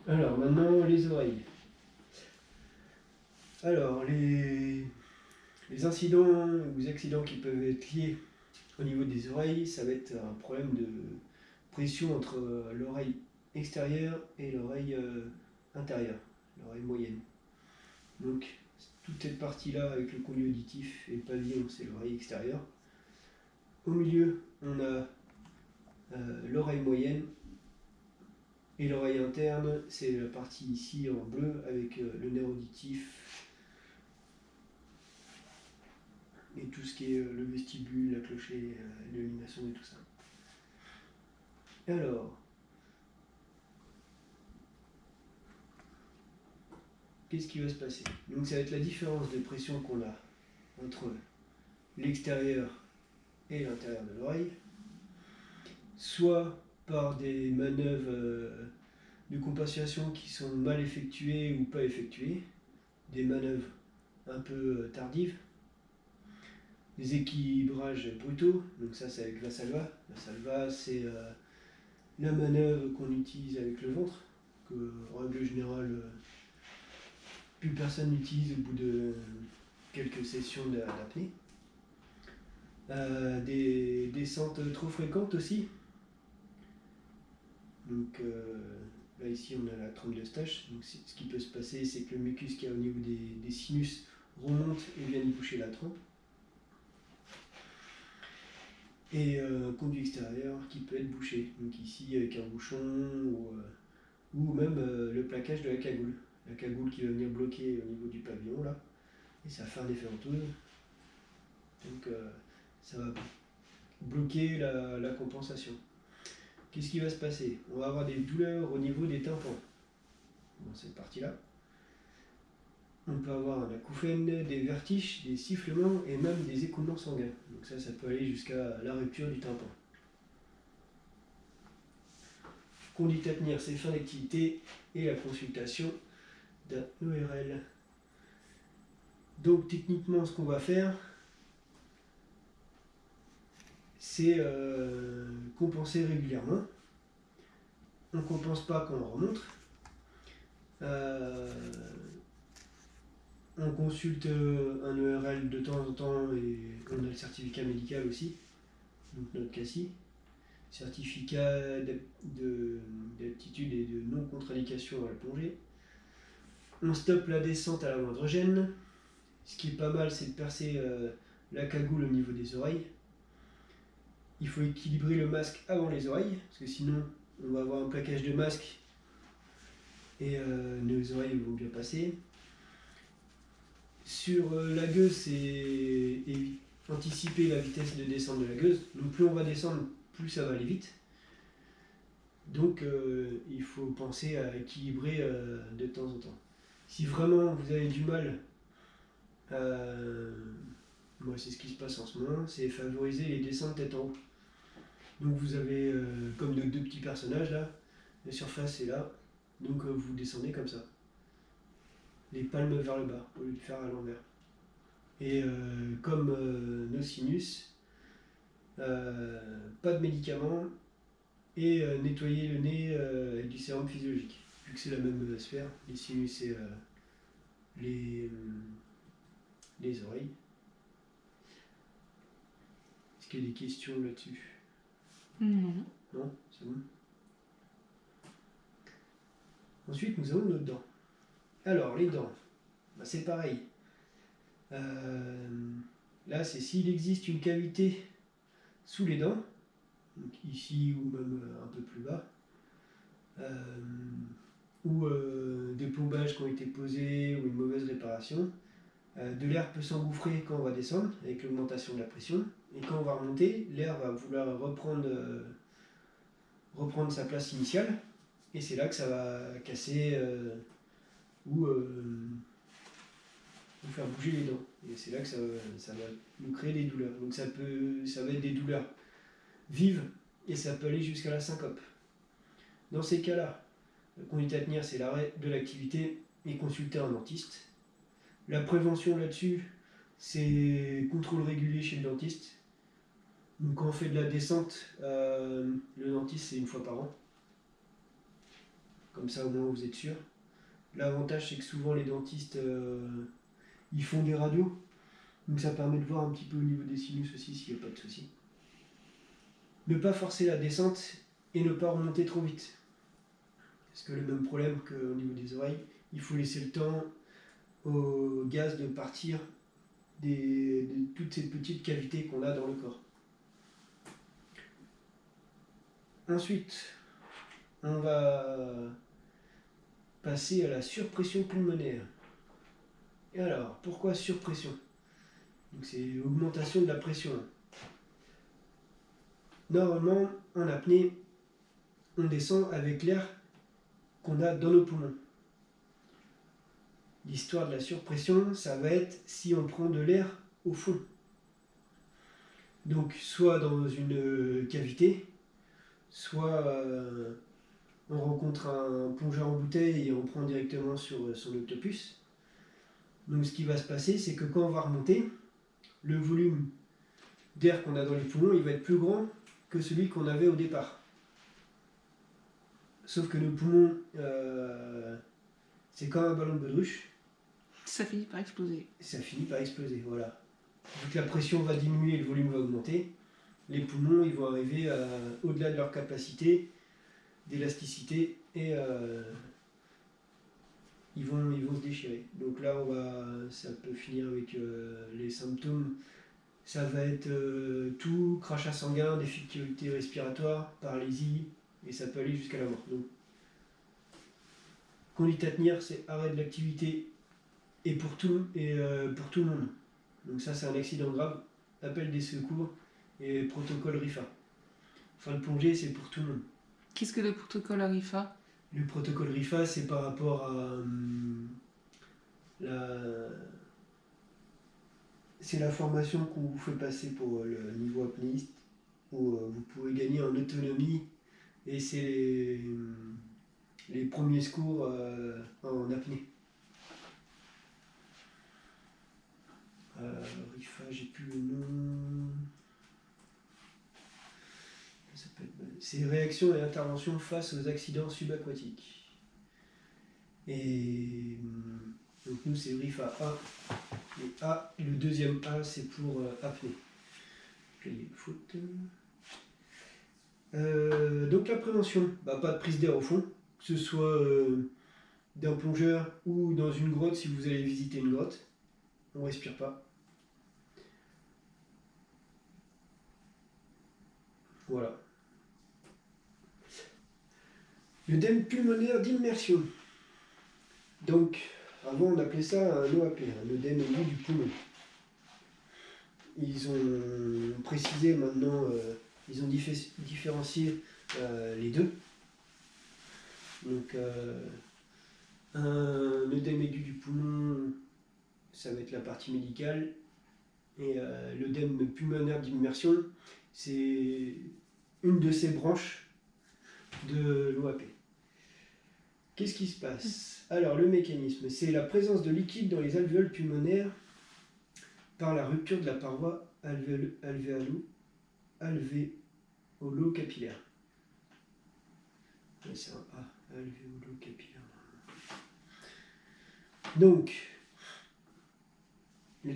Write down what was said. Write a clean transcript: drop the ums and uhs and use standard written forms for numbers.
Alors maintenant les oreilles. Alors les incidents ou accidents qui peuvent être liés au niveau des oreilles, ça va être un problème de pression entre l'oreille extérieure et l'oreille intérieure, l'oreille moyenne. Donc toute cette partie-là avec le conduit auditif et le pavillon, c'est l'oreille extérieure. Au milieu, on a l'oreille moyenne et l'oreille interne, c'est la partie ici en bleu avec le nerf auditif et tout ce qui est le vestibule, la clochée, l'illumination et tout ça. Alors, qu'est-ce qui va se passer? Donc ça va être la différence de pression qu'on a entre l'extérieur et l'intérieur de l'oreille, soit par des manœuvres de compensation qui sont mal effectuées ou pas effectuées, des manœuvres un peu tardives, des équilibrages brutaux, donc ça c'est avec la salva. La salva c'est la manœuvre qu'on utilise avec le ventre, que en règle générale plus personne n'utilise au bout de quelques sessions d'apnée. Des descentes trop fréquentes aussi. Donc là ici on a la trompe d'Eustache. Donc ce qui peut se passer, c'est que le mucus qu'il y a au niveau des sinus remonte et vient y boucher la trompe. Et conduit extérieur qui peut être bouché. Donc ici avec un bouchon ou même le plaquage de la cagoule. La cagoule qui va venir bloquer au niveau du pavillon là. Et ça va faire un effet ventouse. Donc ça va bloquer la compensation. Qu'est-ce qui va se passer? On va avoir des douleurs au niveau des tympans. Dans cette partie-là. On peut avoir un acouphène, des vertiges, des sifflements et même des écoulements sanguins. Donc ça peut aller jusqu'à la rupture du tympan. Conduite à tenir, c'est fin d'activité et la consultation d'un ERL. Donc techniquement, ce qu'on va faire, c'est compenser régulièrement. On ne compense pas quand on remonte. On consulte un ERL de temps en temps et on a le certificat médical aussi, donc notre CACI, certificat d'aptitude et de non-contre-indication à la plongée. On stoppe la descente à la moindre gêne. Ce qui est pas mal, c'est de percer la cagoule au niveau des oreilles. Il faut équilibrer le masque avant les oreilles, parce que sinon on va avoir un plaquage de masque et nos oreilles vont bien passer. Sur la gueuse, c'est anticiper la vitesse de descente de la gueuse. Donc plus on va descendre, plus ça va aller vite. Donc il faut penser à équilibrer de temps en temps. Si vraiment vous avez du mal, moi c'est ce qui se passe en ce moment, c'est favoriser les descentes tête en haut. Donc vous avez comme nos deux petits personnages là, la surface est là, donc vous descendez comme ça. Les palmes vers le bas, au lieu de faire à l'envers. Et comme nos sinus, pas de médicaments et nettoyer le nez avec du sérum physiologique. Vu que c'est la même sphère, les sinus et les oreilles. Est-ce qu'il y a des questions là-dessus? Non. Non, c'est bon. Ensuite, nous avons nos dents. Alors, les dents, bah, c'est pareil. Là, c'est s'il existe une cavité sous les dents, donc ici ou même un peu plus bas, ou des plombages qui ont été posés ou une mauvaise réparation, de l'air peut s'engouffrer quand on va descendre avec l'augmentation de la pression, et quand on va remonter, l'air va vouloir reprendre sa place initiale, et c'est là que ça va casser ou faire bouger les dents. Et c'est là que ça va nous créer des douleurs. Donc ça va être des douleurs vives et ça peut aller jusqu'à la syncope. Dans ces cas-là, la conduite à tenir, c'est l'arrêt de l'activité et consulter un dentiste. La prévention là-dessus, c'est contrôle régulier chez le dentiste. Donc quand on fait de la descente, le dentiste c'est une fois par an. Comme comme ça au moins vous êtes sûr. L'avantage c'est que souvent les dentistes ils font des radios, donc ça permet de voir un petit peu au niveau des sinus aussi s'il n'y a pas de souci. Ne pas forcer la descente et ne pas remonter trop vite. Parce que le même problème qu'au niveau des oreilles, il faut laisser le temps au gaz de partir de toutes ces petites cavités qu'on a dans le corps. Ensuite, on va passer à la surpression pulmonaire. Et alors, pourquoi surpression? Donc c'est l'augmentation de la pression. Normalement, en apnée, on descend avec l'air qu'on a dans nos poumons. L'histoire de la surpression, ça va être si on prend de l'air au fond. Donc soit dans une cavité, soit on rencontre un plongeur en bouteille et on prend directement sur son octopus. Donc ce qui va se passer, c'est que quand on va remonter, le volume d'air qu'on a dans les poumons, il va être plus grand que celui qu'on avait au départ. Sauf que nos poumons, c'est comme un ballon de baudruche. Ça finit par exploser. Ça finit par exploser, voilà. Vu que la pression va diminuer, le volume va augmenter, les poumons ils vont arriver au-delà de leur capacité d'élasticité et ils vont se déchirer. Donc là, ça peut finir avec les symptômes. Ça va être tout, crachat sanguin, difficulté respiratoire, paralysie, et ça peut aller jusqu'à la mort. Donc, conduite à tenir, c'est arrêt de l'activité et pour tout le monde. Donc ça, c'est un accident grave, appel des secours et protocole RIFA. Enfin, le plongée, c'est pour tout le monde. Qu'est-ce que le protocole RIFA? Le protocole RIFA, c'est par rapport à c'est la formation qu'on vous fait passer pour le niveau apnéiste, où vous pouvez gagner en autonomie, et c'est les premiers secours en apnée. RIFA, j'ai plus le nom. C'est réaction et intervention face aux accidents subaquatiques. Et donc nous c'est RIFA A. Et A, le deuxième A c'est pour apnée. Donc la prévention, pas de prise d'air au fond, que ce soit d'un plongeur ou dans une grotte si vous allez visiter une grotte. On ne respire pas. Voilà. L'œdème pulmonaire d'immersion. Donc, avant on appelait ça un OAP, un œdème aigu du poumon. Ils ont précisé maintenant, ils ont différencié les deux. Donc, un œdème aigu du poumon, ça va être la partie médicale. Et l'œdème pulmonaire d'immersion, c'est une de ces branches de l'OAP. Qu'est-ce qui se passe? Alors, le mécanisme, c'est la présence de liquide dans les alvéoles pulmonaires par la rupture de la paroi alvéolo-capillaire. C'est un A, alvéolo-capillaire. Donc,